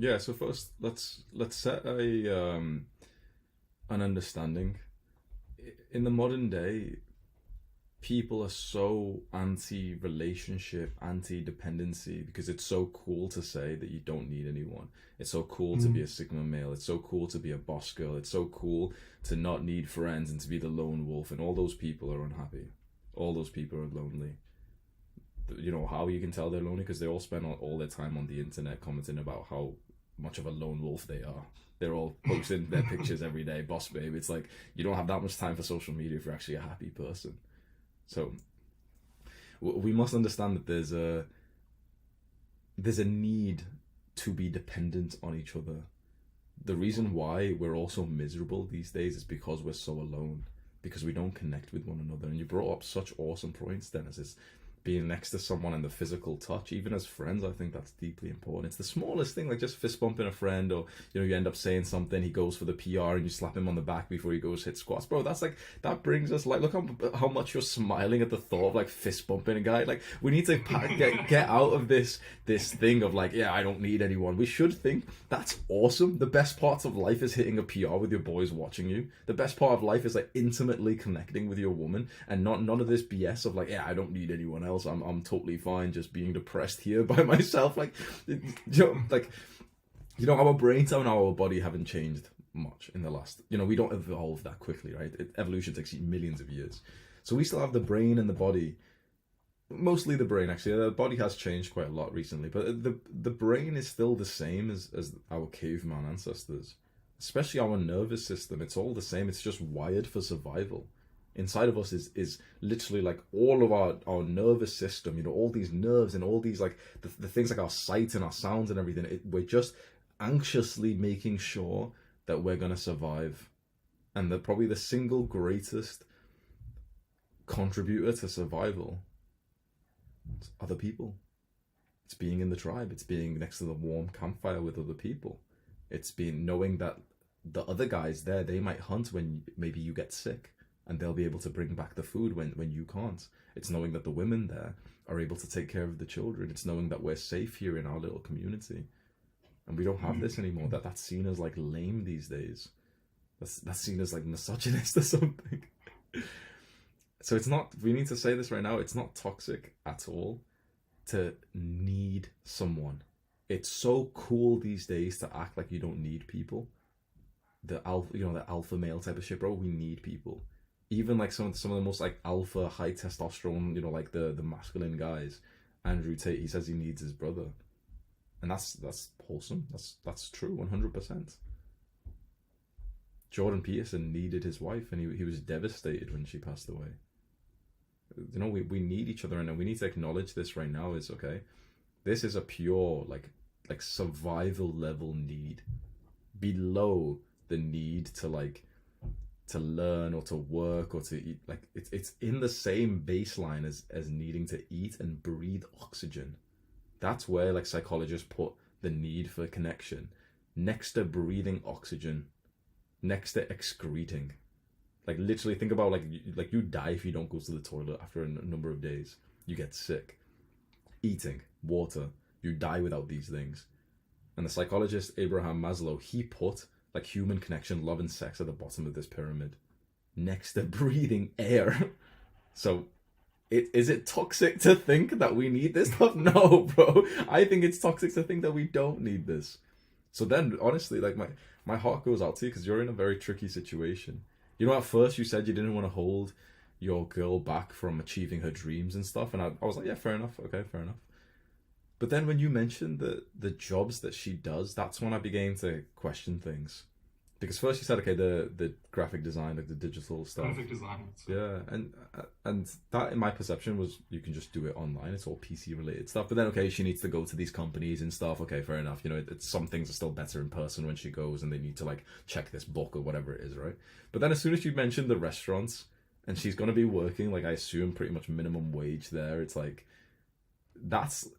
Yeah, so first let's set a an understanding. In the modern day, people are so anti-relationship, anti-dependency because it's so cool to say that you don't need anyone. It's so cool to be Mm. a sigma male. It's so cool to be a boss girl. It's so cool to not need friends and to be the lone wolf. And all those people are unhappy. All those people are lonely. You know how you can tell they're lonely? Because they all spend all their time on the internet commenting about how much of a lone wolf they are. They're all posting their pictures every day, boss babe. It's like you don't have that much time for social media if you're actually a happy person. So we must understand that there's a need to be dependent on each other. The reason why we're all so miserable these days is because we're so alone, because we don't connect with one another. And you brought up such awesome points, Dennis. It's being next to someone and the physical touch, even as friends. I think that's deeply important. It's the smallest thing, like just fist bumping a friend, or you end up saying something, he goes for the PR and you slap him on the back before he goes hit squats, bro. That's like that brings us like, look how much you're smiling at the thought of like fist bumping a guy. Like we need to get out of this thing of like, yeah, I don't need anyone. We should think that's awesome. The best part of life is hitting a PR with your boys watching you. The best part of life is like intimately connecting with your woman, and not none of this BS of like, yeah, I don't need anyone else. I'm totally fine just being depressed here by myself. Like, our brains and our body haven't changed much in the last. We don't evolve that quickly, right? Evolution takes millions of years, so we still have the brain and the body. Mostly the brain, actually. The body has changed quite a lot recently, but the brain is still the same as our caveman ancestors. Especially our nervous system, it's all the same. It's just wired for survival. Inside of us is literally like all of our nervous system, all these nerves and all these like the things like our sight and our sounds and everything. We're just anxiously making sure that we're gonna survive. And probably the single greatest contributor to survival, it's other people. It's being in the tribe. It's being next to the warm campfire with other people. It's being knowing that the other guys there, they might hunt when maybe you get sick, and they'll be able to bring back the food when you can't. It's knowing that the women there are able to take care of the children. It's knowing that we're safe here in our little community. And we don't have this anymore. That's seen as like lame these days. That's seen as like misogynist or something. So it's not, we need to say this right now, it's not toxic at all to need someone. It's so cool these days to act like you don't need people. The alpha male type of shit, bro. We need people. Even like some of the most like alpha high testosterone, like the masculine guys. Andrew Tate, he says he needs his brother, and that's wholesome. That's true, 100%. Jordan Peterson needed his wife, and he was devastated when she passed away. We need each other, and we need to acknowledge this right now. Is okay. This is a pure like survival level need, below the need to learn or to work or to eat. Like it's in the same baseline as needing to eat and breathe oxygen. That's where like psychologists put the need for connection, next to breathing oxygen, next to excreting. Like literally think about like you die if you don't go to the toilet after a number of days. You get sick. Eating, water, you die without these things. And the psychologist Abraham Maslow, he put like human connection, love and sex at the bottom of this pyramid, next to breathing air. So is it toxic to think that we need this stuff? No, bro. I think it's toxic to think that we don't need this. So then honestly, like my heart goes out to you because you're in a very tricky situation. At first you said you didn't want to hold your girl back from achieving her dreams and stuff, and I was like, yeah, fair enough, okay, fair enough. But then when you mentioned the jobs that she does, that's when I began to question things. Because first you said, okay, the graphic design, like the digital stuff. Graphic design. Yeah, and that in my perception was you can just do it online. It's all PC related stuff. But then okay, she needs to go to these companies and stuff. Okay, fair enough. Some things are still better in person when she goes, and they need to like check this book or whatever it is, right? But then as soon as you mentioned the restaurants, and she's gonna be working like I assume pretty much minimum wage there, it's like that's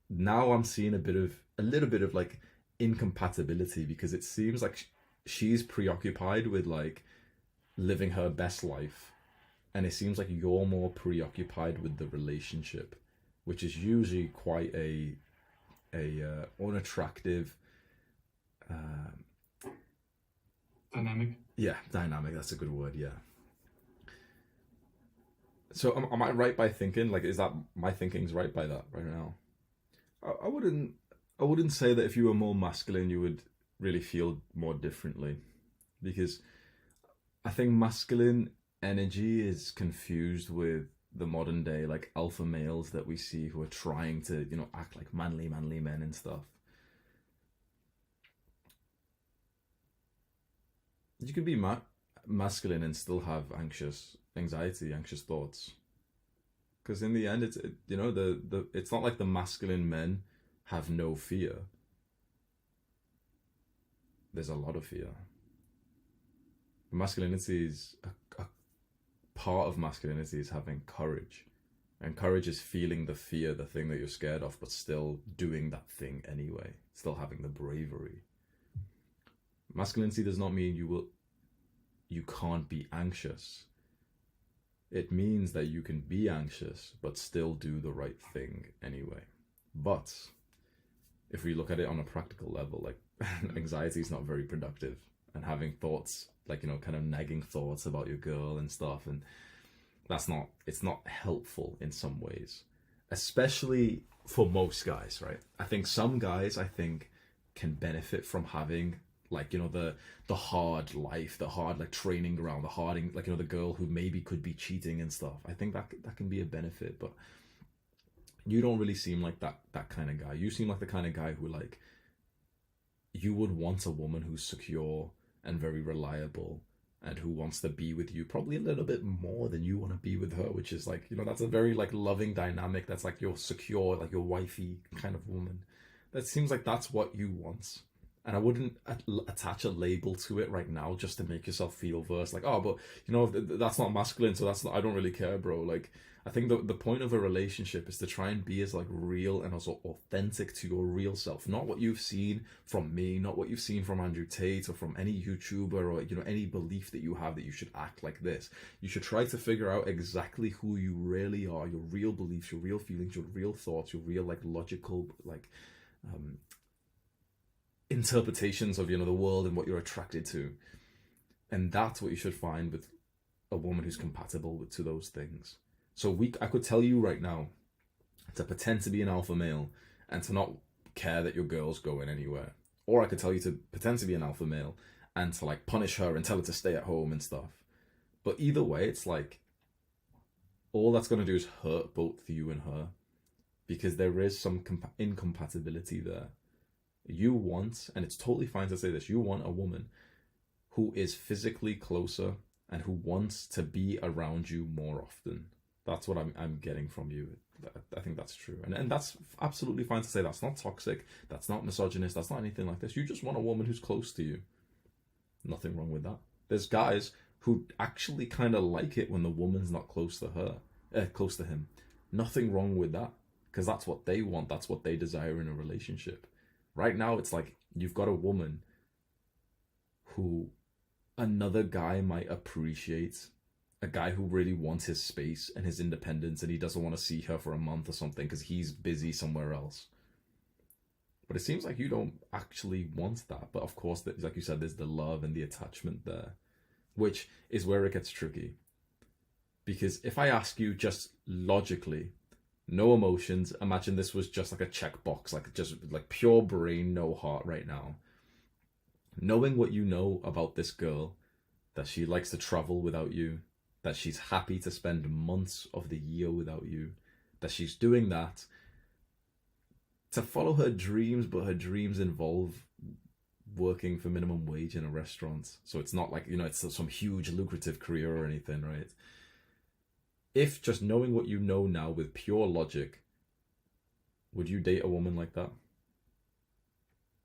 now I'm seeing a little bit of like incompatibility because it seems like she's preoccupied with like living her best life, and it seems like you're more preoccupied with the relationship, which is usually quite a unattractive Dynamic. Yeah, dynamic. That's a good word. Yeah. So am I right by thinking like is that my thinking's right by that right now? I wouldn't. I wouldn't say that if you were more masculine, you would really feel more differently, because I think masculine energy is confused with the modern day like alpha males that we see who are trying to act like manly men and stuff. You can be masculine and still have anxious thoughts. Because in the end, the it's not like the masculine men have no fear. There's a lot of fear. Masculinity is a part of masculinity is having courage, and courage is feeling the fear, the thing that you're scared of, but still doing that thing anyway. Still having the bravery. Masculinity does not mean you can't be anxious. It means that you can be anxious but still do the right thing anyway. But if we look at it on a practical level, like anxiety is not very productive, and having thoughts like kind of nagging thoughts about your girl and stuff, and it's not helpful in some ways, especially for most guys, right? I think some guys can benefit from having like the hard life, the hard like training ground, the hard like the girl who maybe could be cheating and stuff. I think that can be a benefit, but you don't really seem like that kind of guy. You seem like the kind of guy who like you would want a woman who's secure and very reliable and who wants to be with you probably a little bit more than you want to be with her, which is like that's a very like loving dynamic. That's like your secure, like your wifey kind of woman. That seems like that's what you want. And I wouldn't attach a label to it right now just to make yourself feel worse. Like, oh, but that's not masculine, so I don't really care, bro. Like, I think the point of a relationship is to try and be as like real and also authentic to your real self. Not what you've seen from me, not what you've seen from Andrew Tate or from any YouTuber or any belief that you have that you should act like this. You should try to figure out exactly who you really are, your real beliefs, your real feelings, your real thoughts, your real like logical like interpretations of the world and what you're attracted to, and that's what you should find with a woman who's compatible to those things. So I could tell you right now to pretend to be an alpha male and to not care that your girl's going anywhere, or I could tell you to pretend to be an alpha male and to like punish her and tell her to stay at home and stuff. But either way, it's like all that's going to do is hurt both you and her, because there is some incompatibility there. You want, and it's totally fine to say this, you want a woman who is physically closer and who wants to be around you more often. That's what I'm getting from you. I think that's true. And that's absolutely fine to say. That's not toxic. That's not misogynist. That's not anything like this. You just want a woman who's close to you. Nothing wrong with that. There's guys who actually kind of like it when the woman's not close to him. Nothing wrong with that, because that's what they want. That's what they desire in a relationship. Right now, it's like you've got a woman who another guy might appreciate, a guy who really wants his space and his independence, and he doesn't want to see her for a month or something because he's busy somewhere else. But it seems like you don't actually want that. But of course, like you said, there's the love and the attachment there, which is where it gets tricky. Because if I ask you just logically, no emotions, imagine this was just like a checkbox, like just like pure brain, no heart right now. Knowing what you know about this girl, that she likes to travel without you, that she's happy to spend months of the year without you, that she's doing that to follow her dreams, but her dreams involve working for minimum wage in a restaurant. So it's not like, it's some huge lucrative career or anything, right? If just knowing what you know now with pure logic, would you date a woman like that?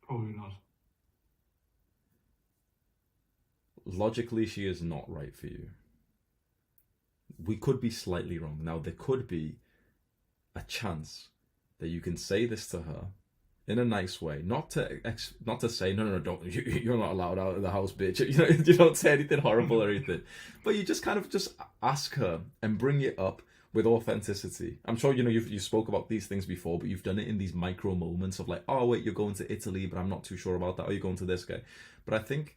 Probably not. Logically, she is not right for you. We could be slightly wrong. Now, there could be a chance that you can say this to her in a nice way, not to say no, don't, you're not allowed out of the house, bitch. You don't say anything horrible or anything, but you just kind of just ask her and bring it up with authenticity. I'm sure you spoke about these things before, but you've done it in these micro moments of like, oh wait, you're going to Italy, but I'm not too sure about that. Or you're going to this guy. But I think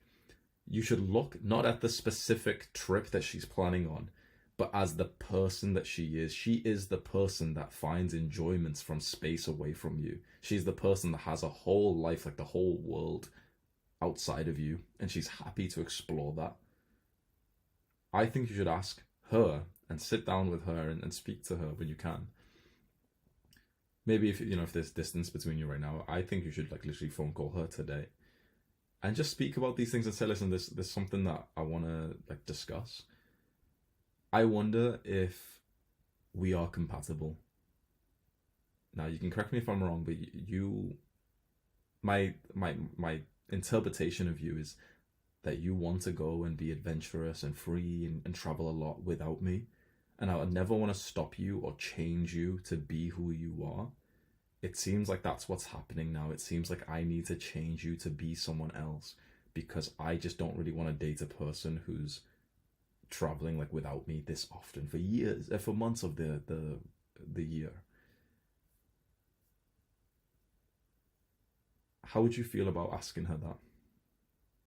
you should look not at the specific trip that she's planning on, but as the person that she is. She is the person that finds enjoyments from space away from you. She's the person that has a whole life, like the whole world outside of you, and she's happy to explore that. I think you should ask her and sit down with her and speak to her when you can. Maybe if there's distance between you right now, I think you should like literally phone call her today and just speak about these things and say, listen, there's something that I want to like discuss. I wonder if we are compatible. Now you can correct me if I'm wrong, but my interpretation of you is that you want to go and be adventurous and free and travel a lot without me. And I would never want to stop you or change you to be who you are. It seems like that's what's happening now. It seems like I need to change you to be someone else because I just don't really want to date a person who's traveling like without me this often for years, for months of the year. How would you feel about asking her that?